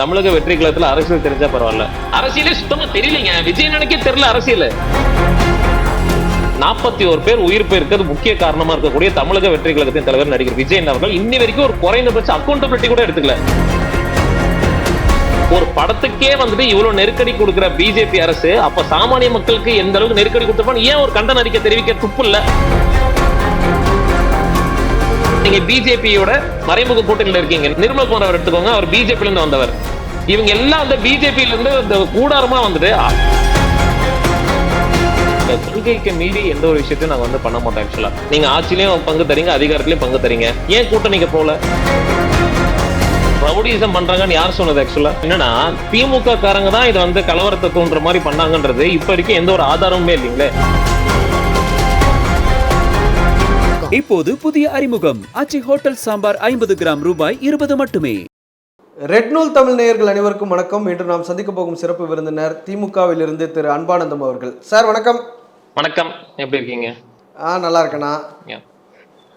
தமிழக வெற்றி கழகத்துல அரசியல் தெரிஞ்சா பரவாயில்ல. அரசியலே சுத்தமா தெரியலங்க. விஜயனுக்கே தெரியல அரசியல். 41 பேர் உயிர் போயிருக்கிறது முக்கிய காரணமா இருக்கக்கூடிய தமிழக வெற்றி கழகத்தின் தலைவர் நடிகர் விஜயன் அவர்கள் இன்னி வரைக்கும் ஒரு குறைந்தபட்ச அக்கௌண்டபிலிட்டி கூட எடுத்துக்கல. ஒரு படத்துக்கே வந்துட்டு இவ்வளவு நெருக்கடி கொடுக்கிற பிஜேபி அரசு அப்ப சாமானிய மக்களுக்கு எந்த அளவுக்கு நெருக்கடி கொடுத்திருப்பாங்க? ஏன் ஒரு கண்டன அறிக்கை தெரிவிக்க துப்பு இல்ல? நீங்க பிஜேபியோட மறைமுக கூட்டணியில இருக்கீங்க. நிர்மல்குமார் அவர் எடுத்துக்கோங்க, அவர் பிஜேபில இருந்து வந்தவர். இவங்க எல்லாம் அந்த பிஜேபியில இருந்து இந்த கூடாரமா வந்துட்டு கொள்கைக்கு மீறி எந்த ஒரு விஷயத்தையும் நாங்க பண்ண மாட்டோம். ஆக்சுவலா நீங்க ஆட்சியிலையும் பங்கு தரீங்க, அதிகாரத்திலையும் பங்கு தரீங்க. ஏன் கூட்டணிக்கு போல? ரவுடிசம் பண்றாங்கன்னு யார் சொன்னது? ஆக்சுவலா என்னன்னா திமுக காரங்க தான் இதை கலவரத்தை தூண்டுற மாதிரி பண்ணாங்கன்றது இப்ப வரைக்கும் எந்த ஒரு ஆதாரமுமே இல்லைங்களே. இப்போது புதிய அறிமுகம் ஆச்சி ஹோட்டல் சாம்பார் 50 கிராம் ரூபாய் 20 மட்டுமே. ரெட் நூல் தமிழ் நேயர்கள் அனைவருக்கும் வணக்கம். இன்று நாம் சந்திக்க போகும் சிறப்பு விருந்தினர் திமுகவில் இருந்து திரு அன்பானந்தம் அவர்கள். சார் வணக்கம். வணக்கம், எப்படி இருக்கீங்க? நல்லா இருக்கேண்ணா.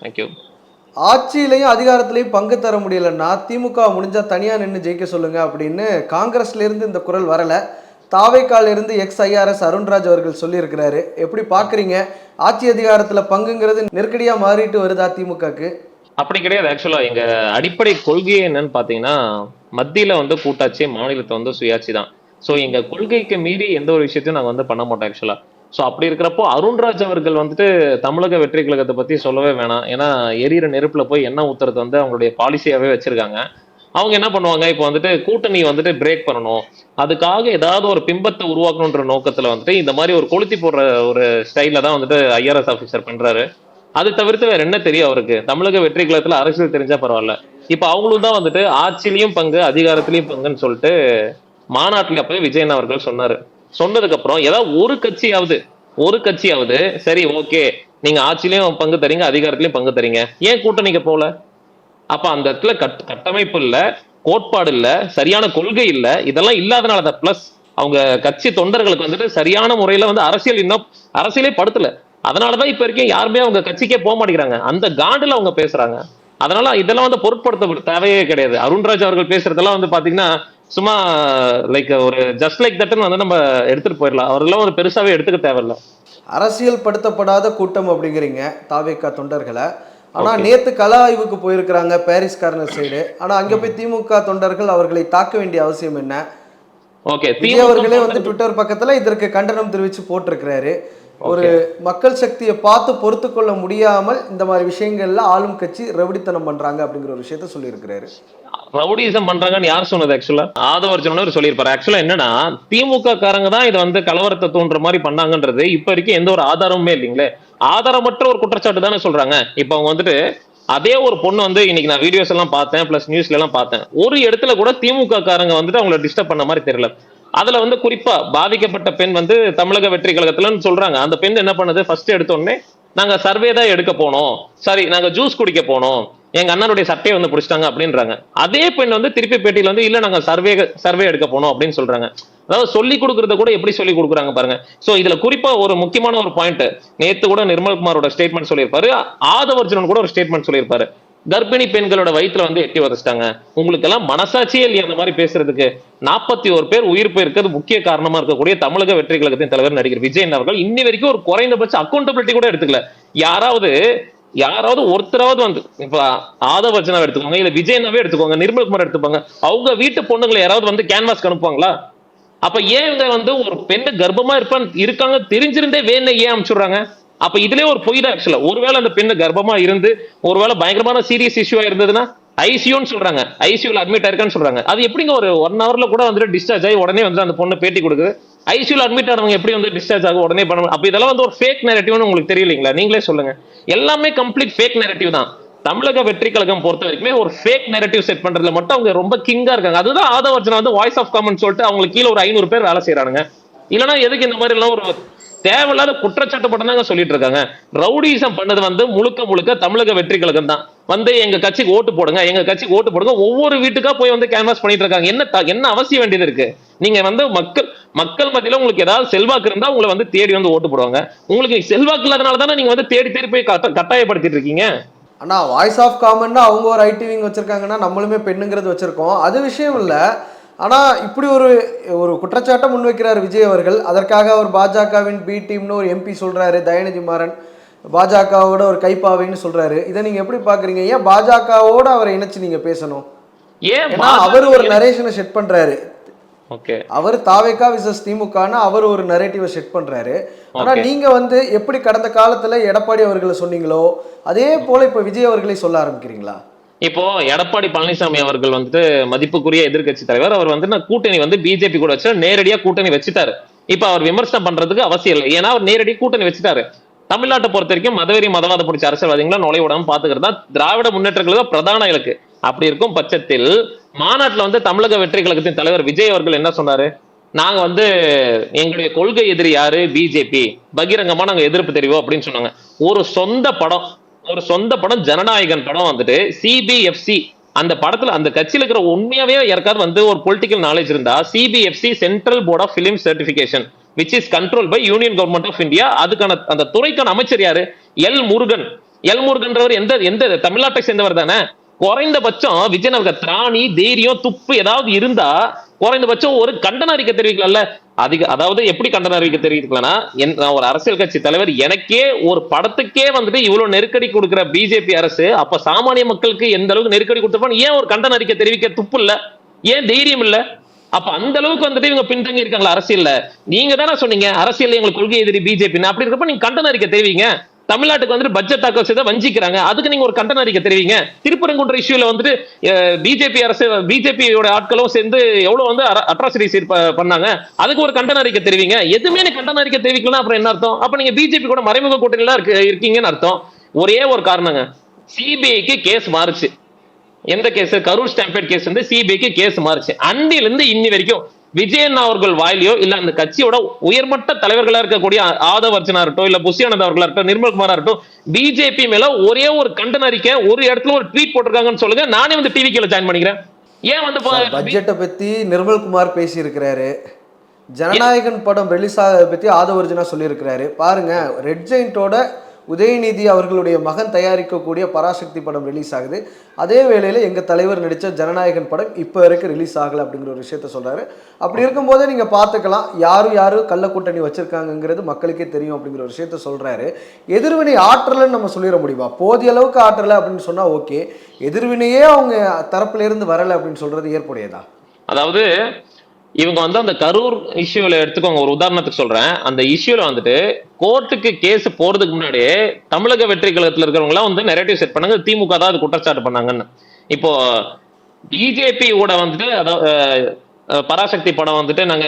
தேங்க்யூ. ஆட்சியிலையும் அதிகாரத்திலையும் பங்கு தர முடியலன்னா திமுக முடிஞ்சா தனியா நின்று ஜெயிக்க சொல்லுங்க அப்படின்னு காங்கிரஸ்ல இருந்து இந்த குரல் வரல. தாவேக்கால இருந்து XIRS அருண்ராஜ் அவர்கள் சொல்லியிருக்கிறாரு. எப்படி பாக்குறீங்க? ஆட்சி அதிகாரத்துல பங்குங்கிறது நெருக்கடியா மாறிட்டு வருதா திமுகக்கு? அப்படி கிடையாது. ஆக்சுவலா எங்க அடிப்படை கொள்கையே என்னன்னு பாத்தீங்கன்னா மத்தியில கூட்டாட்சி, மாநிலத்தை சுயாட்சி தான். சோ எங்க கொள்கைக்கு மீறி எந்த ஒரு விஷயத்தையும் நாங்க பண்ண மாட்டோம் ஆக்சுவலா. சோ அப்படி இருக்கிறப்போ அருண்ராஜ் அவர்கள் தமிழக வெற்றி கழகத்தை பத்தி சொல்லவே வேணாம். ஏன்னா எரியிற நெருப்புல போய் எண்ணெய் ஊத்துறது அவங்களுடைய பாலிசியாவே வச்சிருக்காங்க. அவங்க என்ன பண்ணுவாங்க, இப்போ கூட்டணி பிரேக் பண்ணணும், அதுக்காக ஏதாவது ஒரு பிம்பத்தை உருவாக்கணுன்ற நோக்கத்துல இந்த மாதிரி ஒரு கொளுத்தி போடுற ஒரு ஸ்டைல தான் IRS ஆபீசர் பண்றாரு. அது தவிர்த்து வேற என்ன தெரியும் அவருக்கு? தமிழக வெற்றி கழகத்துல அரசியல் தெரிஞ்சா பரவாயில்ல. இப்ப அவங்களும் தான் ஆட்சியிலையும் பங்கு, அதிகாரத்திலையும் பங்குன்னு சொல்லிட்டு மாநாட்டில் அப்பவே விஜயன் அவர்கள் சொன்னாரு. சொன்னதுக்கு அப்புறம் ஏதாவது ஒரு கட்சியாவது சரி ஓகே நீங்க ஆட்சியிலையும் பங்கு தரீங்க, அதிகாரத்திலையும் பங்கு தரீங்க, ஏன் கூட்டணிக்கு போல? அப்ப அந்த இடத்துல கட்டமைப்பு இல்ல, கோட்பாடு இல்ல, சரியான கொள்கை இல்ல. இதெல்லாம் இல்லாதனாலதான். பிளஸ் அவங்க கட்சி தொண்டர்களுக்கு சரியான முறையில அரசியலே படுத்தல. அதனாலதான் இப்ப வரைக்கும் யாருமே அவங்க கட்சிக்கே போக மாட்டேங்கிறாங்க. அந்த காண்டுல அவங்க பேசுறாங்க. அதனால இதெல்லாம் பொருட்படுத்த தேவையே கிடையாது. அருண்ராஜ் அவர்கள் பேசுறதெல்லாம் பாத்தீங்கன்னா சும்மா லைக் ஒரு ஜஸ்ட் லைக் தட்னு நம்ம எடுத்துட்டு போயிடலாம். அவரெல்லாம் பெருசாவே எடுத்துக்க தேவையில்ல. அரசியல் படுத்தப்படாத கூட்டம் அப்படிங்கிறீங்க தாவேக்கா தொண்டர்களை. ஆனா நேத்து கள ஆய்வுக்கு போயிருக்கிறாங்க பாரிஸ் கார்னர் சைடு. ஆனா அங்க போய் திமுக தொண்டர்கள் அவர்களை தாக்க வேண்டிய அவசியம் என்ன? விஜய் அவர்களே ட்விட்டர் பக்கத்துல இதற்கு கண்டனம் தெரிவிச்சு போட்டிருக்கிறாரு. ஒரு மக்கள் சக்தியை பார்த்து பொறுத்து கொள்ள முடியாமல் இந்த மாதிரி விஷயங்கள்ல ஆளும் கட்சி ரவுடித்தனம் பண்றாங்க அப்படிங்கிற ஒரு விஷயத்த சொல்லியிருக்கிறாரு. ரவுடிசம் பண்றாங்கன்னு யார் சொன்னது? ஆக்சுவலா ஆதவர்ஜன் சொல்லியிருப்பாரு. ஆக்சுவலா என்னன்னா திமுக காரங்க தான் இதை கலவரத்தை தூண்டுற மாதிரி பண்ணாங்கன்றது இப்ப வரைக்கும் எந்த ஒரு ஆதாரமுமே இல்லைங்களே. ஆதாரமற்ற ஒரு குற்றச்சாட்டு தானே சொல்றாங்க. இப்ப அவங்க அதே ஒரு பொண்ணு இன்னைக்கு நான் வீடியோஸ் எல்லாம் பார்த்தேன், பிளஸ் நியூஸ்ல எல்லாம் பார்த்தேன். ஒரு இடத்துல கூட திமுக காரங்க அவங்களை டிஸ்டர்ப் பண்ண மாதிரி தெரியல. அதுல குறிப்பா பாதிக்கப்பட்ட பெண் தமிழக வெற்றி கழகத்துலன்னு சொல்றாங்க. அந்த பெண் என்ன பண்ணுது, ஃபர்ஸ்ட் எடுத்த உடனே நாங்க சர்வே தான் எடுக்க போனோம், சரி நாங்க ஜூஸ் குடிக்க போனோம், எங்க அண்ணனுடைய சட்டையை பிடிச்சிட்டாங்க அப்படின்றாங்க. அதே பெண் திருப்பி பேட்டியில இல்ல நாங்க சர்வே எடுக்க போனோம் அப்படின்னு சொல்றாங்க. அதாவது சொல்லி கொடுக்கறத கூட எப்படி சொல்லி கொடுக்குறாங்க பாருங்க. சோ இதுல குறிப்பா ஒரு முக்கியமான ஒரு பாயிண்ட், நேத்து கூட நிர்மல்குமாரோட ஸ்டேட்மெண்ட் சொல்லியிருப்பாரு, ஆதவர்ஜுனன் கூட ஒரு ஸ்டேட்மெண்ட் சொல்லியிருப்பாரு. கர்ப்பிணி பெண்களோட வயிற்றுல எட்டி உதச்சிட்டாங்க. உங்களுக்கு எல்லாம் மனசாட்சியே இல்லையா அந்த மாதிரி பேசுறதுக்கு? 41 பேர் உயிர் போயிருக்கிறது முக்கிய காரணமா இருக்கக்கூடிய தமிழக வெற்றி கழகத்தின் தலைவர் நடிகர் விஜயன் அவர்கள் இன்னி வரைக்கும் ஒரு குறைந்தபட்ச அக்கௌண்டபிலிட்டி கூட எடுத்துக்கல. யாராவது ஒருத்தராவது இப்ப ஆதவர்ஜனாவை எடுத்துக்கோங்க, இல்ல விஜயனாவே எடுத்துக்கோங்க, நிர்மல்குமார் எடுத்துப்பாங்க, அவங்க வீட்டு பொண்ணுங்களை யாராவது கேன்வாஸ் அனுப்புவாங்களா? அப்ப ஏன் ஒரு பெண்ணு கர்ப்பமா இருக்காங்க தெரிஞ்சிருந்தே வேணே ஏன் அனுப்பிச்சுடுறாங்க? அப்ப இதுலயே ஒரு பொய் தான் ஆக்சுவலா. ஒருவேளை அந்த பெண்ணு கர்ப்பமா இருந்து ஒருவேளை பயங்கரமான சீரியஸ் இஷ்யூவா இருந்ததுன்னா ஐசியூன்னு சொல்றாங்க, ஐசியூல அட்மிட் ஆயிருக்கான்னு சொல்றாங்க. அது எப்படிங்க ஒரு 1 ஹவர்ல கூட டிஸ்சார்ஜ் ஆகி உடனே அந்த பொண்ணு பேட்டி கொடுக்குது? ஐசியூல அட்மிட் ஆனவங்க எப்படி டிஸ்சார்ஜ் ஆகும் உடனே பண்ணணும்? அப்ப இதெல்லாம் ஒரு ஃபேக் நெரேட்டிவ்னு உங்களுக்கு தெரியலீங்களா? நீங்களே சொல்லுங்க. எல்லாமே கம்ப்ளீட் ஃபேக் நெரேட்டிவ் தான். தமிழக வெற்றி கழகம் பொறுத்த வரைக்குமே ஒரு ஃபேக் நெரேட்டிவ் செட் பண்றதுல மட்டும் அவங்க ரொம்ப கிங்கா இருக்காங்க. அதுதான் ஆதவர்ஜனா வாய்ஸ் ஆஃப் காமன் சொல்லிட்டு அவங்களுக்கு கீழே ஒரு 500 பேர் வேலை செய்யறாங்க. இல்லைன்னா எதுக்கு இந்த மாதிரி எல்லாம் ஒரு தேவையில்லாத குற்றச்சாட்டு பட்டம் தாங்க சொல்லிட்டு இருக்காங்க. ரவுடிசம் பண்ணது முழுக்க தமிழக வெற்றி கழகம் தான். எங்க கட்சிக்கு ஓட்டு போடுங்க, எங்க கட்சிக்கு ஓட்டு போடுங்க, ஒவ்வொரு வீட்டுக்கா போய் கேன்வாஸ் பண்ணிட்டு இருக்காங்க. என்ன அவசியம் வேண்டியது இருக்கு? நீங்க மக்கள் மத்தியில உங்களுக்கு ஏதாவது செல்வாக்கு இருந்தா உங்களை தேடி ஓட்டு போடுவாங்க. உங்களுக்கு செல்வாக்கு இல்லாதனால தானே நீங்க தேடி போய் கட்டாயப்படுத்திட்டு இருக்கீங்க. ஆனா வாய்ஸ் ஆஃப் காமன்னா அவங்க ஒரு ஐடி விங் வச்சிருக்காங்கன்னா நம்மளுமே பெண்ணுங்கிறது வச்சிருக்கோம். அது விஷயம் இல்ல. ஆனா இப்படி ஒரு ஒரு குற்றச்சாட்டை முன்வைக்கிறார் விஜய் அவர்கள். அதற்காக அவர் பாஜகவின் பி டீம்னு ஒரு எம்பி சொல்றாரு, தயாநிதி மாறன் பாஜகவோட ஒரு கைப்பாவைன்னு சொல்றாரு. இதை நீங்க எப்படி பாக்குறீங்க? ஏன் பாஜகவோட அவரை இணைச்சு நீங்க பேசணும்? ஏன்னா அவர் ஒரு நரேஷனை செட் பண்றாரு. அவர் தாவேகா விசஸ் திமுகன்னு அவர் ஒரு நரேட்டிவை செட் பண்றாரு. ஆனா நீங்க வந்து எப்படி கடந்த காலத்துல எடப்பாடி அவர்களை சொன்னீங்களோ அதே போல இப்ப விஜய் அவர்களை சொல்ல ஆரம்பிக்கிறீங்களா? இப்போ எடப்பாடி பழனிசாமி அவர்கள் வந்துட்டு மதிப்புக்குரிய எதிர்கட்சி தலைவர். அவர் வந்து கூட்டணி வந்து பிஜேபி கூட வச்சு நேரடியா கூட்டணி வச்சுட்டாரு. இப்ப அவர் விமர்சனம் பண்றதுக்கு அவசியம் இல்லை. ஏன்னா அவர் நேரடியாக கூட்டணி வச்சுட்டாரு. தமிழ்நாட்டை பொறுத்த வரைக்கும் மதவெறி மதவாத பிடிச்ச அரசியல்வாதிகளை நுழைய விடாம பாத்துக்கிறது தான் திராவிட முன்னேற்ற கழக பிரதான இலக்கு. அப்படி இருக்கும் பட்சத்தில் மாநாட்டில் வந்து தமிழக வெற்றி கழகத்தின் தலைவர் விஜய் அவர்கள் என்ன சொன்னாரு? நாங்க வந்து எங்களுடைய கொள்கை எதிரி யாரு? பிஜேபி. பகிரங்கமா நாங்க எதிர்ப்பு தெரிவோம் அப்படின்னு சொன்னாங்க. ஒரு சொந்த படம் ஜனநாயகன் படம் வந்துட்டு சிபிஎஃப்சி அந்த படத்துல அந்த கட்சியில இருக்கிற உண்மையாவே யாருக்காவது வந்து ஒரு பொலிட்டிக்கல் நாலேஜ் இருந்தா CBFC central board of film certification which is control by union government of India. அதுக்கான அந்த துறைக்கான அமைச்சர் யாரு? எல் முருகன்றவர் எந்த தமிழ்நாட்டை சேர்ந்தவர் தானே. குறைந்தபட்சம் விஜயநகர திராணி தைரியம் துப்பு ஏதாவது இருந்தா குறைந்தபட்சம் ஒரு கண்டன அறிக்கை தெரிவிக்கலாம்ல. அதாவது எப்படி கண்டன அறிக்கை தெரிவிக்கலன்னா, ஒரு அரசியல் கட்சி தலைவர் எனக்கே ஒரு படத்துக்கே வந்துட்டு இவ்வளவு நெருக்கடி கொடுக்கிற பிஜேபி அரசு அப்ப சாமானிய மக்களுக்கு எந்த அளவுக்கு நெருக்கடி கொடுத்திருப்பான்னு ஏன் ஒரு கண்டன அறிக்கை தெரிவிக்க துப்பு இல்ல? ஏன் தைரியம் இல்ல? அப்ப அந்த அளவுக்கு வந்துட்டு இவங்க பின்தங்கி இருக்காங்களா அரசியல்ல? நீங்க தானே சொன்னீங்க அரசியல் எங்களுக்கு கொள்கை எதிரி பிஜேபி. அப்படி இருக்கப்ப நீங்க கண்டன அறிக்கை தெரிவிங்க. தமிழ்நாட்டுக்கு வந்துட்டு பட்ஜெட் தாக்கல் செய்த வஞ்சிக்கிறாங்க, அதுக்கு நீங்க ஒரு கண்டன அறிக்கை தெரிவிங்க. திருப்பரங்குன்ற இஷ்யூல வந்துட்டு பிஜேபி அரசு பிஜேபியோட ஆட்களும் சேர்ந்து எவ்வளவு வந்து அட்ராசிட்டிஸ் பண்ணாங்க, அதுக்கு ஒரு கண்டன அறிக்கை தெரிவிங்க. எதுவுமே கண்டன அறிக்கை தெரிவிக்கலாம் அப்புறம் என்ன அர்த்தம்? அப்ப நீங்க பிஜேபி கூட மறைமுக கூட்டணியில இருக்கீங்கன்னு அர்த்தம். ஒரே ஒரு காரணங்க, சிபிஐக்கு கேஸ் மாறுச்சு. எந்த கேஸ்? கரூர் ஸ்டாம்பேட் கேஸ் வந்து சிபிஐக்கு கேஸ் மாறுச்சு. அன்னில இருந்து இன்னி வரைக்கும் விஜயன் அவர்கள் வாயிலையோ இல்ல அந்த கட்சியோட உயர்மட்ட தலைவர்களா இருக்கக்கூடிய ஆதவ் அர்ஜுனா இருக்கட்டும், இல்ல புஷியானந்த் அவர்களா இருக்கட்டும், நிர்மல்குமாரா இருக்கட்டும், பிஜேபி மேல ஒரே ஒரு கண்டன அறிக்கை ஒரு இடத்துல ஒரு ட்வீட் போட்டிருக்காங்கன்னு சொல்லுங்க, நானே வந்து டிவிக்குள்ள ஜாயின் பண்ணிக்கிறேன். ஏன் வந்து பட்ஜெட்டை பத்தி நிர்மல்குமார் பேசி இருக்கிறாரு, ஜனநாயகன் படம் ரிலீஸ் ஆகிறத பத்தி ஆதவ் அர்ஜுனா சொல்லி இருக்கிறாரு. பாருங்க, ரெட் ஜெயிண்டோட உதயநிதி அவர்களுடைய மகன் தயாரிக்கக்கூடிய பராசக்தி படம் ரிலீஸ் ஆகுது. அதே வேளையில் எங்கள் தலைவர் நடித்த ஜனநாயகன் படம் இப்போ வரைக்கும் ரிலீஸ் ஆகலை அப்படிங்கிற ஒரு விஷயத்த சொல்கிறாரு. அப்படி இருக்கும்போதே நீங்கள் பார்த்துக்கலாம் யாரும் கள்ள கூட்டணி வச்சுருக்காங்கங்கிறது மக்களுக்கே தெரியும் அப்படிங்கிற ஒரு விஷயத்த சொல்கிறாரு. எதிர்வினை ஆற்றலைன்னு நம்ம சொல்லிட முடியுமா? போதிய அளவுக்கு ஆற்றலை அப்படின்னு சொன்னால் ஓகே, எதிர்வினையே அவங்க தரப்புலேருந்து வரலை அப்படின்னு சொல்கிறது ஏற்புடையதா? அதாவது இவங்க வந்து அந்த கரூர் இஷ்யூல எடுத்துக்கோங்க, ஒரு உதாரணத்துக்கு சொல்றேன். அந்த இஷ்யூல வந்துட்டு கோர்ட்டுக்கு கேஸ் போறதுக்கு முன்னாடியே தமிழக வெற்றி கழகத்துல இருக்கிறவங்க எல்லாம் வந்து நெரேட்டிவ் செட் பண்ணாங்க, திமுக தான் அது குற்றச்சாட்டு பண்ணாங்கன்னு. இப்போ பிஜேபி கூட வந்துட்டு அதாவது பராசக்தி படம் வந்துட்டு நாங்க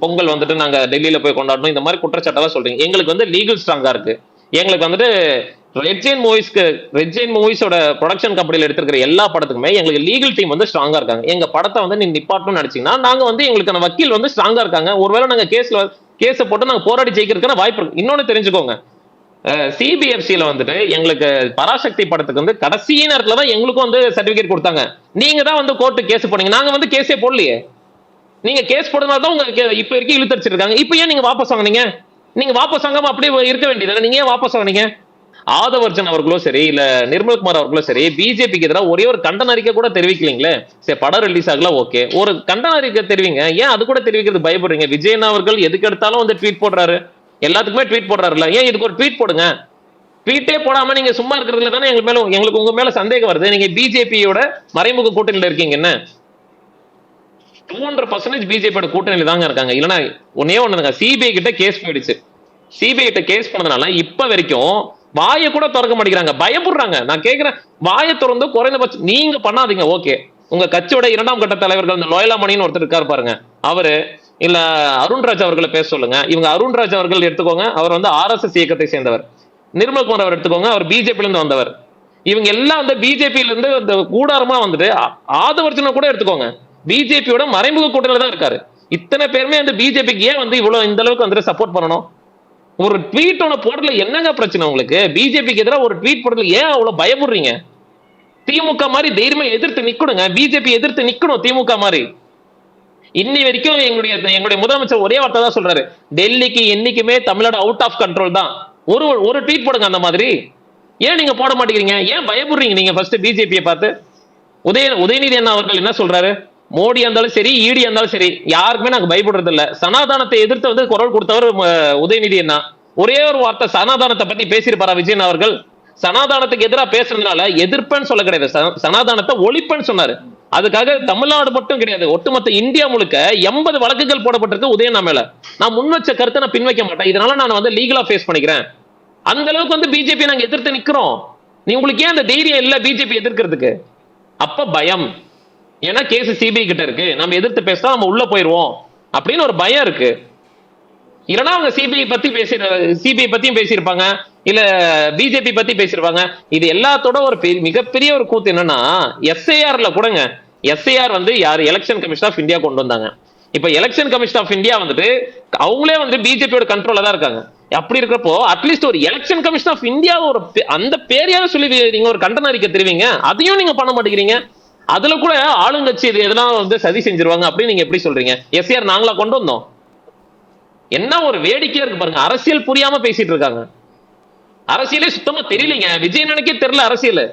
பொங்கல் வந்துட்டு நாங்க டெல்லியில போய் கொண்டாடணும், இந்த மாதிரி குற்றச்சாட்டெல்லாம் சொல்றீங்க. எங்களுக்கு வந்து லீகல் ஸ்ட்ராங்கா இருக்கு. எங்களுக்கு வந்துட்டு ரெட் ஜெயின் மூவிஸோட ப்ரொடக்ஷன் கம்பெனில எடுத்திருக்கிற எல்லா படத்துக்குமே எங்களுக்கு லீகல் டீம் வந்து ஸ்ட்ராங்கா இருக்காங்க. எங்க படத்தை வந்து நீங்க நிப்பாட்டணும்னு நினைச்சீங்கன்னா நாங்க வந்து எங்களுக்கான வக்கீல் வந்து ஸ்ட்ராங்கா இருக்காங்க. ஒருவேளை நாங்க கேஸை போட்டு நாங்க போராடி ஜெயிக்கிறதுக்கான வாய்ப்பு இருக்கு. இன்னொன்னு தெரிஞ்சுக்கோங்க, சிபிஎஃப்சில வந்துட்டு எங்களுக்கு பராசக்தி படத்துக்கு வந்து கடைசி நேரத்துல தான் எங்களுக்கும் வந்து சர்டிபிகேட் கொடுத்தாங்க. நீங்க தான் வந்து கோர்ட்டு கேஸ் போனீங்க, நாங்க வந்து கேஸே போடலையே. நீங்க கேஸ் போடுறதுனால தான் உங்க இப்ப வரைக்கும் இழுத்தடிச்சிருக்காங்க. இப்ப ஏன் நீங்க வாபஸ் வாங்கினீங்க? நீங்க வாபஸ் வாங்காம அப்படியே இருக்க வேண்டியது, நீங்க ஏன் வாபஸ் வாங்கினீங்க? ஆதவ் அர்ஜுன் அவர்களும் சரி இல்ல நிர்மல்குமார் அவர்களும் சரி பிஜேபிக்கு எதிராக ஒரே ஒரு கண்டன அறிக்கை கூட தெரிவிக்கலீங்களே. சரி, படம் ரிலீஸ் ஆகல, ஓகே, ஒரு கண்டன அறிக்கை தெரிவிங்க. ஏன் அது கூட தெரிவிக்கிறது பயப்படுறீங்க? விஜயன் அவர்கள் எதுக்கு எடுத்தாலும் வந்து ட்வீட் போடுறாரு, எல்லாத்துக்குமே ட்வீட் போடுறாருல, ஏன் இதுக்கு ஒரு ட்வீட் போடுங்க. ட்வீட்டே போடாம நீங்க சும்மா இருக்கிறதுல தானே எங்களுக்கு உங்க மேல சந்தேகம் வருது. நீங்க பிஜேபியோட மறைமுக கூட்டணியில இருக்கீங்க. என்ன 200% பிஜேபியோட கூட்டணியில தாங்க இருக்காங்க. இல்லைன்னா ஒன்னே ஒண்ணுங்க, சிபிஐ கிட்ட கேஸ் போயிடுச்சு. சிபிஐ கிட்ட கேஸ் பண்ணதுனால இப்ப வரைக்கும் வாயை கூட திறக்க மாட்டேங்கிறாங்க, பயப்படுறாங்க. நான் கேட்கிறேன், வாயை திறந்து குறைந்தபட்சம் நீங்க பண்ணாதீங்க. ஓகே, உங்க கட்சியோட 2ஆம் கட்ட தலைவர்கள் இந்த லோயலாமணின்னு ஒருத்தர் இருக்காரு பாருங்க, அவரு இல்ல அருண்ராஜ் அவர்களை பேச சொல்லுங்க. இவங்க அருண்ராஜ் அவர்கள் எடுத்துக்கோங்க, அவர் வந்து RSS இயக்கத்தை சேர்ந்தவர். நிர்மல்குமார் அவர் எடுத்துக்கோங்க, அவர் பிஜேபியில இருந்து வந்தவர். இவங்க எல்லாம் வந்து பிஜேபியில இருந்து இந்த கூடாரமா வந்துட்டு ஆதவ் அர்ஜுனா கூட எடுத்துக்கோங்க, பிஜேபியோட மறைமுக கூட்டணியில தான் இருக்காரு. இத்தனை பேருமே வந்து பிஜேபிக்கு ஏன் வந்து இவ்வளவு இந்த அளவுக்கு வந்து சப்போர்ட் பண்ணணும்? ஒரு ட்வீட் ஒன்று போடல, என்னங்க பிரச்சனை உங்களுக்கு? பிஜேபிக்கு எதிராக ஒரு ட்வீட் போடல, ஏன் அவ்வளவு பயப்படுறீங்க? திமுக மாதிரி தைரியமா எதிர்த்து நிக்கணுங்க, பிஜேபி எதிர்த்து நிக்கணும் திமுக மாதிரி. இன்னி வரைக்கும் எங்களுடைய முதலமைச்சர் ஒரே வார்த்தை தான் சொல்றாரு, டெல்லிக்கு என்னைக்குமே தமிழ்நாடு அவுட் ஆஃப் கண்ட்ரோல் தான். ஒரு ட்வீட் போடுங்க அந்த மாதிரி. ஏன் நீங்க போட மாட்டேங்கிறீங்க? ஏன் பயப்படுறீங்க நீங்க? ஃபர்ஸ்ட் பிஜேபியை பார்த்து உதயநிதி அண்ணா அவர்கள் என்ன சொல்றாரு? மோடியா இருந்தாலும் சரி, ஈடியா இருந்தாலும் சரி, யாருக்குமே நாங்க பயப்படுறது இல்ல. சனாதானத்தை எதிர்த்து வந்து குரல் கொடுத்தவர் உதயநிதி அண்ணா. ஒரே ஒரு வார்த்தை சனாதானத்தை பத்தி பேசியிருப்பாரா விஜயன் அவர்கள்? சனாதானத்துக்கு எதிராக பேசுறதுனால எதிர்ப்பேன்னு சொல்ல கிடையாது, சனாதானத்தை ஒழிப்பேன்னு சொன்னாரு. அதுக்காக தமிழ்நாடு மட்டும் கிடையாது, ஒட்டுமொத்த இந்தியா முழுக்க 80 வழக்குகள் போடப்பட்டிருக்கு உதயண்ணா மேல. நான் முன் வச்ச கருத்தை நான் பின்வைக்க மாட்டேன். இதனால நான் வந்து லீகலா ஃபேஸ் பண்ணிக்கிறேன். அந்த அளவுக்கு வந்து பிஜேபி நாங்க எதிர்த்து நிக்கிறோம். நீ உங்களுக்கு ஏன் அந்த தைரியம் இல்ல பிஜேபி எதிர்க்கிறதுக்கு? அப்ப பயம். ஏன்னா கேஸ் சிபிஐ கிட்ட இருக்கு, நம்ம எதிர்த்து பேசினா நம்ம உள்ள போயிருவோம் அப்படின்னு ஒரு பயம் இருக்கு. இல்லைன்னா அவங்க சிபிஐ பத்தியும் பேசியிருப்பாங்க, இல்ல பிஜேபி பத்தி பேசியிருப்பாங்க. இது எல்லாத்தோட ஒரு மிகப்பெரிய ஒரு கூத்து என்னன்னா, எஸ்ஐஆர்ல கூடங்க, எஸ்ஐஆர் வந்து யாரு எலெக்ஷன் கமிஷன் ஆஃப் இந்தியா கொண்டு வந்தாங்க. இப்ப எலெக்ஷன் கமிஷன் ஆஃப் இந்தியா வந்துட்டு அவங்களே வந்து பிஜேபியோட கண்ட்ரோல்ல தான் இருக்காங்க. அப்படி இருக்கிறப்போ அட்லீஸ்ட் ஒரு எலெக்ஷன் கமிஷன் ஆஃப் இந்தியா ஒரு அந்த பேரையாவது சொல்லி நீங்க ஒரு கண்டன அறிக்கை தெரிவிங்க. அதையும் நீங்க பண்ண மாட்டேங்கிறீங்க. அதுல கூட ஆளுங்கட்சி இது எதெல்லாம் வந்து சதி செஞ்சிருவாங்க அப்படின்னு நீங்க எப்படி சொல்றீங்க? எஸ்ஐஆர் நாங்களா கொண்டு வந்தோம்? என்ன ஒரு வேடிக்கையா இருக்கு பாருங்க. அரசியல் புரியாம பேசிட்டு இருக்காங்க. அரசியலே சுத்தமா தெரியலங்க. விஜயனனுக்கே தெரியல அரசியல்.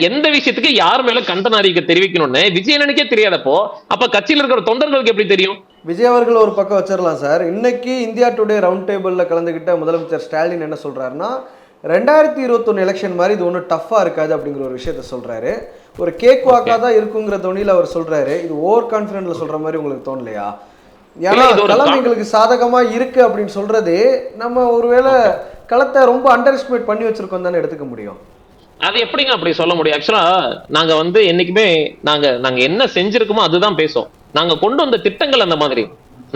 எந்த விஷயத்துக்கு யார் மேல கண்டன அறிக்கை தெரிவிக்கணும்னு விஜயனனுக்கே தெரியாதப்போ அப்ப கட்சியில் இருக்கிற தொண்டர்களுக்கு எப்படி தெரியும்? விஜய் அவர்கள் ஒரு பக்கம் வச்சிடலாம் சார். இன்னைக்கு இந்தியா டுடே ரவுண்ட் டேபிள்ல கலந்துகிட்ட முதலமைச்சர் ஸ்டாலின் என்ன சொல்றாருன்னா, 2021 எலெக்ஷன் மாதிரி இது ஒன்றும் டஃபா இருக்காது அப்படிங்கிற ஒரு விஷயத்த சொல்றாரு. ஒரு கேக் வாக்கா தான் இருக்குங்கிற தொனியில் அவர் சொல்றாரு. இது ஓவர் கான்ஃபிடென்ட்ல சொல்ற மாதிரி உங்களுக்கு தோணலையா? ஏன்னா களம் எங்களுக்கு சாதகமா இருக்கு அப்படின்னு சொல்றது, நம்ம ஒருவேளை களத்தை ரொம்ப அண்டர் எஸ்டிமேட் பண்ணி வச்சிருக்கோம் தானே எடுத்துக்க முடியும். அது எப்படிங்க அப்படி சொல்ல முடியும்? ஆக்சுவலா நாங்க வந்து என்னைக்குமே நாங்க என்ன செஞ்சிருக்கோமோ அதுதான் பேசும். நாங்க கொண்டு வந்த திட்டங்கள் அந்த மாதிரி,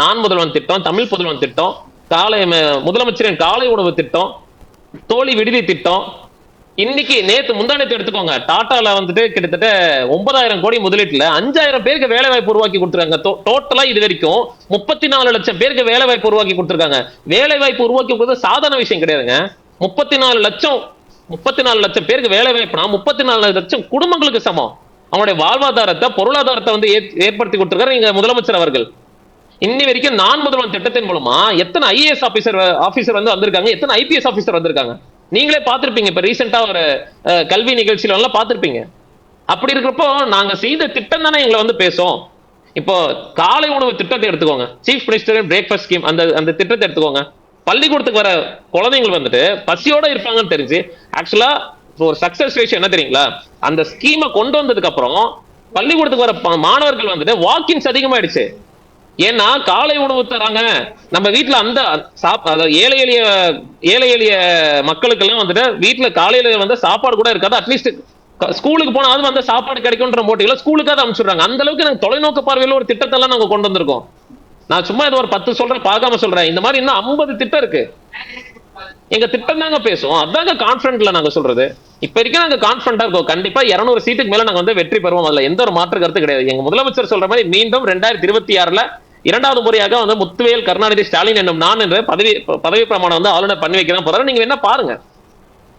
நான் முதல்வன் திட்டம், தமிழ் புதல்வன் திட்டம், முதலமைச்சரின் காலை உணவு திட்டம், தோழி விடுதி திட்டம், இன்னைக்கு முந்தானத்தை எடுத்துக்கோங்க, டாட்டால வந்துட்டு கிட்டத்தட்ட 9,000 கோடி முதலீட்டுல 5,000 பேருக்கு வேலை வாய்ப்பு உருவாக்கி கொடுத்துருக்காங்க. டோட்டலா இது வரைக்கும் 34 லட்சம் பேருக்கு வேலை வாய்ப்பு உருவாக்கி கொடுத்துருக்காங்க. வேலை வாய்ப்பு உருவாக்கி கொடுத்தது சாதாரண விஷயம் கிடையாதுங்க. 34 லட்சம் பேருக்கு வேலை வாய்ப்புனா 34 லட்சம் குடும்பங்களுக்கு சமம். அவங்களுடைய வாழ்வாதாரத்தை, பொருளாதாரத்தை வந்து ஏற்படுத்தி கொடுத்திருக்காரு எங்க முதலமைச்சர் அவர்கள். இன்னி வரைக்கும் நான் முதல்வன் திட்டத்தின் மூலமா எத்தனை ஐஏஎஸ் ஆபீசர் வந்து வந்திருக்காங்க, எத்தனை ஐபிஎஸ் ஆபீசர் வந்திருக்காங்க, நீங்களே பார்த்திருப்பீங்க. இப்ப ரீசெண்டா ஒரு கல்வி நிகழ்ச்சியில எல்லாம் பார்த்திருப்பீங்க. அப்படி இருக்கிறப்போ நாங்க செய்த திட்டம் தானே எங்களை வந்து பேசும். இப்போ காலை உணவு திட்டத்தை எடுத்துக்கோங்க, சீஃப் மினிஸ்டர் பிரேக்ஃபாஸ்ட் ஸ்கீம், அந்த திட்டத்தை எடுத்துக்கோங்க. பள்ளிக்கூடத்துக்கு வர குழந்தைகள் வந்துட்டு பசியோட இருப்பாங்கன்னு தெரிஞ்சு, ஆக்சுவலா ஒரு சக்சஸ் ரேஷியோ என்ன தெரியுங்களா? அந்த ஸ்கீமை கொண்டு வந்ததுக்கு அப்புறம் பள்ளிக்கூடத்துக்கு வர மாணவர்கள் வந்துட்டு வாக்கின்ஸ் அதிகமாயிடுச்சு. ஏன்னா காலை உணவு தராங்க நம்ம வீட்டுல. அந்த ஏழை எளிய மக்களுக்கு எல்லாம் வந்துட்டு வீட்டுல காலையில வந்து சாப்பாடு கூட இருக்காது. அட்லீஸ்ட் ஸ்கூலுக்கு போனா அது வந்து சாப்பாடு கிடைக்கும்ன்ற மோட்டிவ்ல ஸ்கூலுக்காக அனுப்பிச்சுடுறாங்க. அந்த அளவுக்கு நாங்க தொலைநோக்கு பார்வையில ஒரு திட்டத்தை எல்லாம் நாங்க கொண்டு வந்திருக்கோம். நான் சும்மா இது ஒரு 10 சொல்றேன், பார்க்காம சொல்றேன். இந்த மாதிரி இன்னும் 50 திட்டம் இருக்கு. எங்க திட்டம் தாங்க பேசுவோம். அதாங்க கான்பிடன்ட்ல நாங்க சொல்றது. இப்ப வரைக்கும் நாங்க கான்பிடன்டா இருக்கோம். கண்டிப்பா 200 சீட்டுக்கு மேல நாங்க வந்து வெற்றி பெறுவோம். அதுல எந்த ஒரு மாற்று கருத்து கிடையாது. எங்க முதலமைச்சர் சொல்ற மாதிரி மீண்டும் 2026ல 2வது முறையாக வந்து முத்துவேல் கருணாநிதி ஸ்டாலின் என்னும் நான் என்ற பதவி பிரமாணம் வந்து ஆளுநர் பண்ணி வைக்கிறேன் போறாரு. நீங்க என்ன பாருங்க,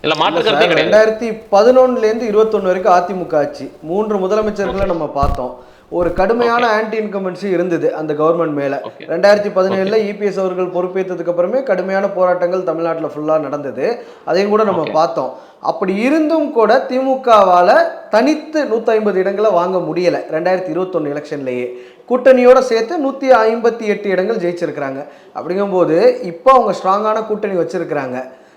இல்ல மாற்று கருத்தே கிடையாது. 2011ல இருந்து 21 வரைக்கும் அதிமுக ஆட்சி, 3 முதலமைச்சர்களை நம்ம பார்த்தோம். ஒரு கடுமையான ஆன்டி இன்கம்பன்சி இருந்தது அந்த கவர்மெண்ட் மேல. 2017ல இபிஎஸ் அவர்கள் பொறுப்பேற்றதுக்கு அப்புறமே கடுமையான போராட்டங்கள் தமிழ்நாட்டில் ஃபுல்லா நடந்தது. அதையும் கூட நம்ம பார்த்தோம். அப்படி இருந்தும் கூட திமுகவால தனித்து 150 இடங்களை வாங்க முடியல. 2021 எலெக்ஷன்லயே கூட்டணியோட சேர்த்து 158 இடங்கள் ஜெயிச்சிருக்கிறாங்க. அப்படிங்கும்போது இப்போ அவங்க ஸ்ட்ராங்கான கூட்டணி வச்சிருக்கிறாங்க.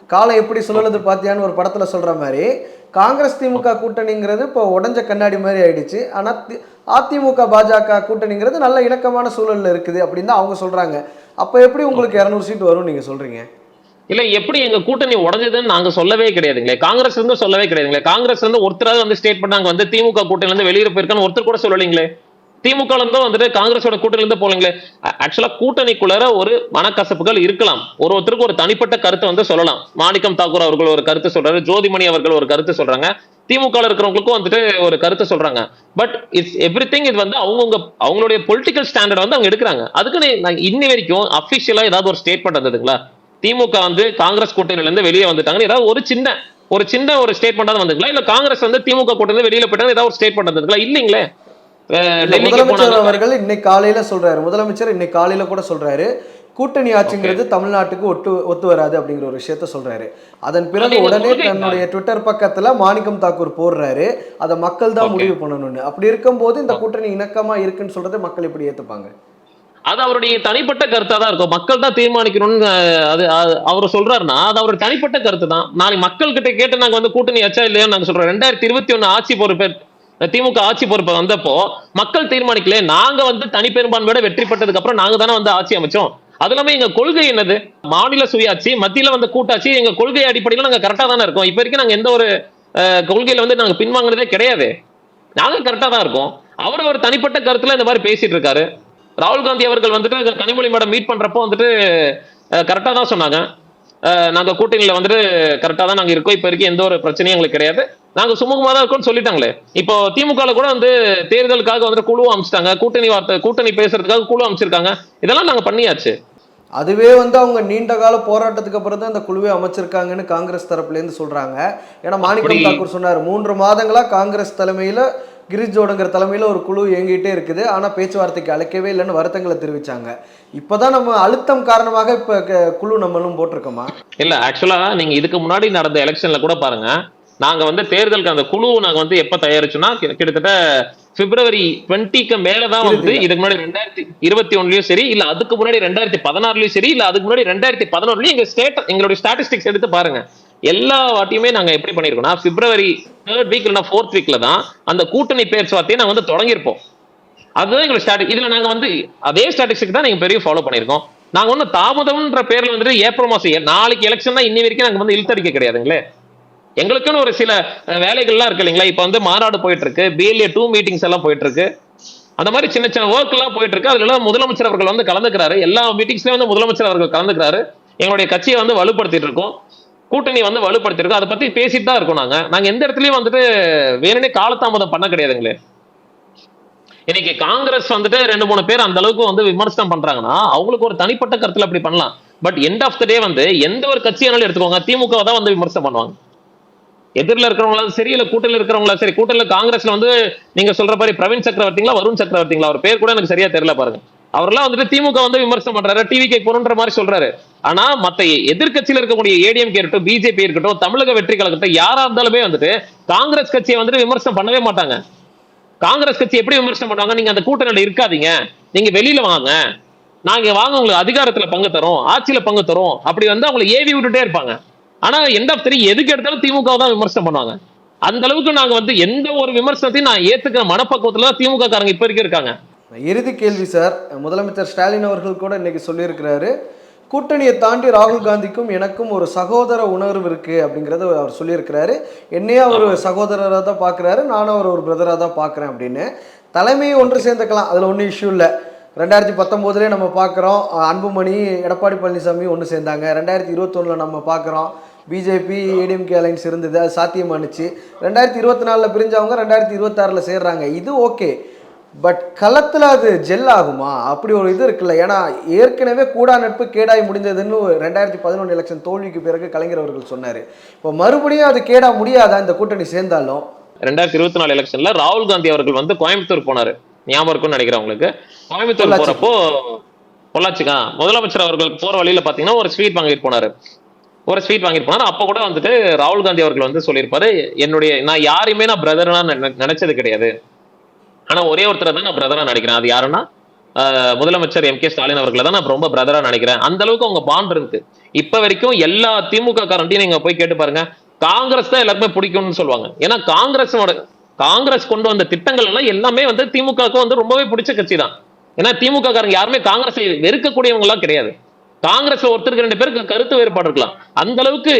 காலம் எப்படி சொல்லுறது பாத்தியான்னு ஒரு படத்துல சொல்ற மாதிரி, காங்கிரஸ் திமுக கூட்டணிங்கிறது இப்போ உடஞ்ச கண்ணாடி மாதிரி ஆயிடுச்சு. ஆனா அதிமுக பாஜக கூட்டணிங்கிறது நல்ல இணக்கமான சூழல்ல இருக்குது அப்படின்னு தான் அவங்க சொல்றாங்க. அப்ப எப்படி உங்களுக்கு 200 சீட் வரும் நீங்க சொல்றீங்க? இல்ல, எப்படி எங்க கூட்டணி உடஞ்சதுன்னு நாங்க சொல்லவே கிடையாதுங்களே. காங்கிரஸ் இருந்து சொல்லவே கிடையாதுங்களே. காங்கிரஸ் வந்து ஒருத்தராவது வந்து ஸ்டேட் பண்ணாங்க வந்து திமுக கூட்டணில இருந்து வெளியே போயிருக்கான்னு ஒருத்தர் கூட சொல்லலீங்களே. திமுக இருந்தும் வந்துட்டு காங்கிரஸோட கூட்டணில இருந்து போலீங்களே. ஆக்சுவலா கூட்டணிக்குள்ளார ஒரு மனக்கசப்புகள் இருக்கலாம். ஒருத்தருக்கு ஒரு தனிப்பட்ட கருத்தை வந்து சொல்லலாம். மாணிக்கம் தாக்கூர் அவர்கள் ஒரு கருத்து சொல்றாரு, ஜோதிமணி அவர்கள் ஒரு கருத்து சொல்றாங்க, திமுக இருக்கிறவங்களுக்கும் வந்துட்டு ஒரு கருத்து சொல்றாங்க. பட் இட்ஸ் எவ்ரிதிங் இது வந்து அவங்களுடைய பொலிட்டிக்கல் ஸ்டாண்டர்ட் வந்து அவங்க எடுக்கிறாங்க. அதுக்கு இன்னி வரைக்கும் அபிஷியலா ஏதாவது ஒரு ஸ்டேட்மெண்ட் வந்ததுங்களா? திமுக வந்து காங்கிரஸ் கூட்டணியில இருந்து வெளியே வந்துட்டாங்க ஏதாவது ஒரு சின்ன ஒரு ஸ்டேட்மெண்ட் வந்துங்களா? இல்ல காங்கிரஸ் வந்து திமுக கூட்டணி வெளியில போயிட்டாங்க ஏதாவது ஒரு ஸ்டேட்மெண்ட் வந்ததுங்களா? இல்லீங்களே. முதலமைச்சர் அவர்கள் இன்னைக்கு காலையில சொல்றாரு, முதலமைச்சர் இன்னைக்கு காலையில கூட சொல்றாரு, கூட்டணி ஆட்சிங்கிறது தமிழ்நாட்டுக்கு ஒத்து வராது அப்படிங்கிற ஒரு விஷயத்த சொல்றாரு. அதன் பிறகு அது உடனே கொள்கை தன்னுடைய ட்விட்டர் பக்கத்துல மாணிக்கம் தாக்கூர் போடுறாரு, அதை மக்கள் தான் முடிவு பண்ணணும்னு. அப்படி இருக்கும்போது இந்த கூட்டணி இணக்கமா இருக்குன்னு சொல்றதை மக்கள் எப்படி ஏத்துப்பாங்க? அது அவருடைய தனிப்பட்ட கருத்தா தான் இருக்கும். மக்கள் தான் தீர்மானிக்கணும்னு அவர் சொல்றாருன்னா அது அவருடைய தனிப்பட்ட கருத்து தான். நாளைக்கு மக்கள் கிட்ட கேட்டு நாங்க வந்து கூட்டணி ஆச்சா இல்லையா நாங்க சொல்றோம். 2021 ஆட்சி பொறுப்பு திமுக ஆட்சி பொறுப்பை வந்தப்போ மக்கள் தீர்மானிக்கல. நாங்க வந்து தனிப்பெரும்பான்மையோட வெற்றி பெற்றதுக்கு அப்புறம் நாங்க தானே வந்து ஆட்சி அமைச்சோம். அது இல்லாம எங்க கொள்கை என்னது? மாநில சுயாட்சி, மத்தியில வந்து கூட்டாட்சி. எங்க கொள்கை அடிப்படையில் நாங்க கரெக்டா தானே இருக்கோம். இப்ப வரைக்கும் நாங்க எந்த ஒரு கொள்கையில வந்து நாங்க பின்வாங்கினதே கிடையாது. நாங்க கரெக்டா தான் இருக்கோம். அவர் தனிப்பட்ட கருத்துல இந்த மாதிரி பேசிட்டு இருக்காரு. ராகுல் காந்தி அவர்கள் வந்துட்டு கனிமொழி மேடம் மீட் பண்றப்போ வந்துட்டு கரெக்டா தான் சொன்னாங்க. நாங்க கூட்டணியில வந்துட்டு கரெக்டா தான் நாங்க இருக்கோம். இப்ப வரைக்கும் எந்த ஒரு பிரச்சனையும் எங்களுக்கு கிடையாது. நாங்க சுமூகமா தான் இருக்கோம்னு சொல்லிட்டாங்களே. இப்போ திமுக கூட வந்து தேர்தலுக்காக வந்துட்டு குழு அமைச்சிட்டாங்க. கூட்டணி பேசுறதுக்காக குழு அமைச்சிருக்காங்க. இதெல்லாம் நாங்க பண்ணியாச்சு. அதுவே வந்து அவங்க நீண்ட கால போராட்டத்துக்கு அப்புறம் தான் இந்த குழுவை அமைச்சிருக்காங்கன்னு காங்கிரஸ் தரப்புல இருந்து சொல்றாங்க. ஏன்னா மாணிக்கம் தாக்கூர் சொன்னார், 3 மாதங்களா காங்கிரஸ் தலைமையில கிரீஷ் ஜோடுங்கிற தலைமையில ஒரு குழு இயங்கிட்டே இருக்குது, ஆனா பேச்சுவார்த்தைக்கு அழைக்கவே இல்லைன்னு வருத்தங்களை தெரிவிச்சாங்க. இப்பதான் நம்ம அழுத்தம் காரணமாக இப்ப குழு நம்மளும் போட்டிருக்கோமா? இல்ல, ஆக்சுவலா நீங்க இதுக்கு முன்னாடி நடந்த எலெக்ஷன்ல கூட பாருங்க, நாங்க வந்து தேர்தலுக்கு அந்த குழு நாங்க வந்து எப்ப தயாரிச்சோம்னா கிட்டத்தட்ட பிப்ரவரி 20க்கு மேலதான் வந்து இதுக்கு முன்னாடி 2021லயும் சரி, இல்ல அதுக்கு முன்னாடி 2016லயும் சரி, இல்ல அதுக்கு முன்னாடி 2011லயும் எங்களுடைய ஸ்டாட்டிஸ்டிக்ஸ் எடுத்து பாருங்க. எல்லா வாட்டியுமே நாங்க எப்படி பண்ணிருக்கோம்னா பிப்ரவரி 3rd வீக் இல்ல 4th வீக்ல தான் அந்த கூட்டணி பேச்சுவார்த்தையை நாங்க வந்து தொடங்கியிருப்போம். அதுதான் எங்களுக்கு ஸ்டாட்டிக். இதுல நாங்க வந்து அதே ஸ்டாட்டிஸ்டிக் தான் நீங்க பெரிய ஃபாலோ பண்ணிருக்கோம். நாங்க ஒண்ணு தாமதம்ன்ற பேர்ல வந்துட்டு ஏப்ரல் மாசம் நாளைக்கு எலெக்ஷன் தான் இன்னி வரைக்கும் நாங்க வந்து இழுத்தடிக்க கிடையாதுங்களே. எங்களுக்குன்னு ஒரு சில வேலைகள்லாம் இருக்கு இல்லைங்களா. இப்ப வந்து மாநாடு போயிட்டு இருக்கு, BLA 2 மீட்டிங்ஸ் எல்லாம் போயிட்டு இருக்கு. அந்த மாதிரி சின்ன சின்ன ஒர்க் எல்லாம் போயிட்டு இருக்கு. அதுல எல்லாம் முதலமைச்சர் அவர்கள் வந்து கலந்துக்கிறாரு. எல்லா மீட்டிங்ஸ்லயும் வந்து முதலமைச்சர் அவர்கள் கலந்துக்கிறாரு. எங்களுடைய கட்சியை வந்து வலுப்படுத்திட்டு இருக்கோம், கூட்டணி வந்து வலுப்படுத்திருக்கோம். அதை பத்தி பேசிட்டு தான் இருக்கோம். நாங்க எந்த இடத்துலயும் வந்துட்டு வேணும்னே காலதாமதம் பண்ண கிடையாதுங்களே. இன்னைக்கு காங்கிரஸ் வந்துட்டு 2-3 பேர் அந்த அளவுக்கு வந்து விமர்சனம் பண்றாங்கன்னா அவங்களுக்கு ஒரு தனிப்பட்ட கருத்துல அப்படி பண்ணலாம். பட் எண்ட் ஆஃப் த டே வந்து எந்த ஒரு கட்சியானாலும் எடுத்துக்கோங்க, திமுக தான் வந்து விமர்சனம் பண்ணுவாங்க. எதிரில் இருக்கிறவங்களா சரி, இல்ல கூட்டணியில் இருக்கிறவங்களா சரி. கூட்டணியில் காங்கிரஸ்ல வந்து நீங்க சொல்ற மாதிரி பிரவீன் சக்கரவர்த்திங்களா, வருண் சக்கரவர்த்திங்களா, அவர் பேர் கூட எனக்கு சரியா தெரியல பாருங்க. அவரெல்லாம் வந்துட்டு திமுக வந்து விமர்சனம் பண்றாரு, டிவிக்கு போறன்ற மாதிரி சொல்றாரு. ஆனா மத்த எதிர்கட்சியில இருக்கக்கூடிய ADMK இருக்கட்டும், BJP இருக்கட்டும், தமிழக வெற்றி கழகத்தை யாரா இருந்தாலுமே வந்துட்டு காங்கிரஸ் கட்சியை வந்துட்டு விமர்சனம் பண்ணவே மாட்டாங்க. காங்கிரஸ் கட்சி எப்படி விமர்சனம் பண்ணுவாங்க? நீங்க அந்த கூட்டணியில இருக்காதீங்க, நீங்க வெளியில வாங்க, நாங்க வாங்க உங்களுக்கு அதிகாரத்துல பங்கு தரோம், ஆட்சியில பங்கு தரோம், அப்படி வந்து அவங்களை ஏவி விட்டுட்டே இருப்பாங்க. ஆனா எண்ட் ஆஃப் தி எதுக்கு எடுத்தாலும் திமுக தான் விமர்சனம் பண்ணுவாங்க. அந்த அளவுக்கு நாங்க வந்து எந்த ஒரு விமர்சனத்தையும் நான் ஏத்துக்கிற மனப்பக்குவத்துல தான் திமுக காரங்க இப்ப வரைக்கும் இருக்காங்க. இறுதி கேள்வி சார், முதலமைச்சர் ஸ்டாலின் அவர்கள் கூட இன்னைக்கு சொல்லியிருக்கிறாரு, கூட்டணியை தாண்டி ராகுல் காந்திக்கும் எனக்கும் ஒரு சகோதர உணர்வு இருக்கு அப்படிங்கறத அவர் சொல்லியிருக்கிறாரு. என்னையே அவர் சகோதரராக தான் பாக்குறாரு, நானும் அவர் ஒரு பிரதராக தான் பாக்குறேன் அப்படின்னு. தலைமையை ஒன்று சேர்ந்துக்கலாம், அதுல ஒன்றும் இஷ்யூ இல்லை. 2019 நம்ம பார்க்குறோம், அன்புமணி எடப்பாடி பழனிசாமி ஒன்று சேர்ந்தாங்க. 2021 நம்ம பார்க்குறோம், BJP ADMK அலைன்ஸ் இருந்தது, அது சாத்தியமானுச்சு. 2024 பிரிஞ்சவங்க 2026 சேர்றாங்க. இது ஓகே, பட் களத்தில் அது ஜெல் ஆகுமா? அப்படி ஒரு இது இருக்குல்ல. ஏன்னா ஏற்கனவே கூடா நட்பு கேடாய் முடிந்ததுன்னு 2011 எலெக்ஷன் தோல்விக்கு பிறகு கலைஞர் அவர்கள் சொன்னார். இப்போ மறுபடியும் அது கேடா முடியாதா இந்த கூட்டணி சேர்ந்தாலும்? 2024 எலெக்ஷன்ல ராகுல் காந்தி அவர்கள் வந்து கோயம்புத்தூர் போனாரு, ஞாபகம் இருக்கும்னு நினைக்கிறேன் உங்களுக்கு. கோயம்புத்தூர் போறப்போ பொள்ளாச்சிக்கா முதலமைச்சர் அவர்கள் போற வழியில பாத்தீங்கன்னா ஒரு ஸ்வீட் வாங்கிட்டு போனாரு. அப்ப கூட வந்துட்டு ராகுல் காந்தி அவர்கள் வந்து சொல்லியிருப்பாரு, நான் யாரையுமே நான் பிரதரா நினைச்சது கிடையாது, ஆனா ஒரே ஒருத்தரை தான் நான் பிரதரா நினைக்கிறேன். அது யாருன்னா முதலமைச்சர் MK ஸ்டாலின் அவர்களை தான் நான் ரொம்ப பிரதரா நினைக்கிறேன். அந்த அளவுக்கு அவங்க பாண்ட் இருக்கு. இப்ப வரைக்கும் எல்லா திமுக காரண்டையும் நீங்க போய் கேட்டு பாருங்க, காங்கிரஸ் தான் எல்லாருமே பிடிக்கும்னு சொல்லுவாங்க. ஏன்னா காங்கிரஸ் கொண்டு வந்த திட்டங்கள் எல்லாம் எல்லாமே வந்து திமுகவுக்கு வந்து ரொம்பவே பிடிச்ச கட்சி தான். ஏன்னா திமுக காரங்க யாருமே காங்கிரஸை வெறுக்கக்கூடியவங்க எல்லாம் கிடையாது. காங்கிரஸ்ல ஒருத்தருக்கு 2 பேருக்கு கருத்து வேறுபாடு இருக்கலாம். அந்த அளவுக்கு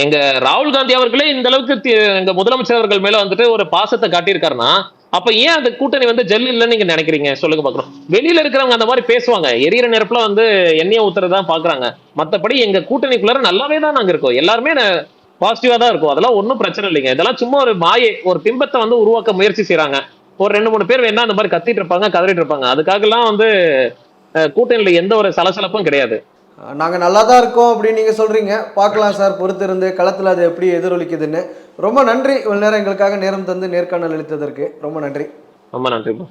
எங்க ராகுல் காந்தி அவர்களே இந்த அளவுக்கு எங்க முதலமைச்சர் அவர்கள் மேல வந்துட்டு ஒரு பாசத்தை காட்டியிருக்காருன்னா, அப்ப ஏன் அந்த கூட்டணி வந்து ஜெல் இல்லைன்னு நீங்க நினைக்கிறீங்க? சொல்லுங்க பாக்குறோம். வெளியில இருக்கிறவங்க அந்த மாதிரி பேசுவாங்க, எரியிற நெருப்புல வந்து எண்ணெயை ஊத்துறதுதான் பாக்குறாங்க. மத்தபடி எங்க கூட்டணிக்குள்ளார நல்லாவே தான் நாங்க இருக்கோம், எல்லாருமே பாசிட்டிவா தான் இருக்கும். அதெல்லாம் ஒன்றும் பிரச்சனை இல்லைங்க. இதெல்லாம் சும்மா ஒரு மாயை, ஒரு பிம்பத்தை வந்து உருவாக்க முயற்சி செய்யறாங்க. ஒரு 2-3 பேர் வேணா அந்த மாதிரி கத்திட்டு இருப்பாங்க, கதறிட்டு இருப்பாங்க. அதுக்காக எல்லாம் வந்து கூட்டணியில எந்த ஒரு சலசலப்பும் கிடையாது. நாங்க நல்லா தான் இருக்கோம் அப்படின்னு நீங்க சொல்றீங்க. பார்க்கலாம் சார், பொறுத்து இருந்து களத்துல அது எப்படி எதிரொலிக்குதுன்னு. ரொம்ப நன்றி, இவ்வளவு நேரம் எங்களுக்காக நேரம் தந்து நேர்காணல் அளித்ததற்கு ரொம்ப நன்றி. ரொம்ப நன்றி bro.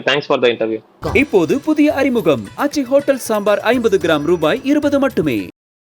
Thanks for the interview. இப்போது புதிய அறிமுகம் ஆச்சி ஹோட்டல் சாம்பார் 50 கிராம் ரூபாய் 20 மட்டுமே.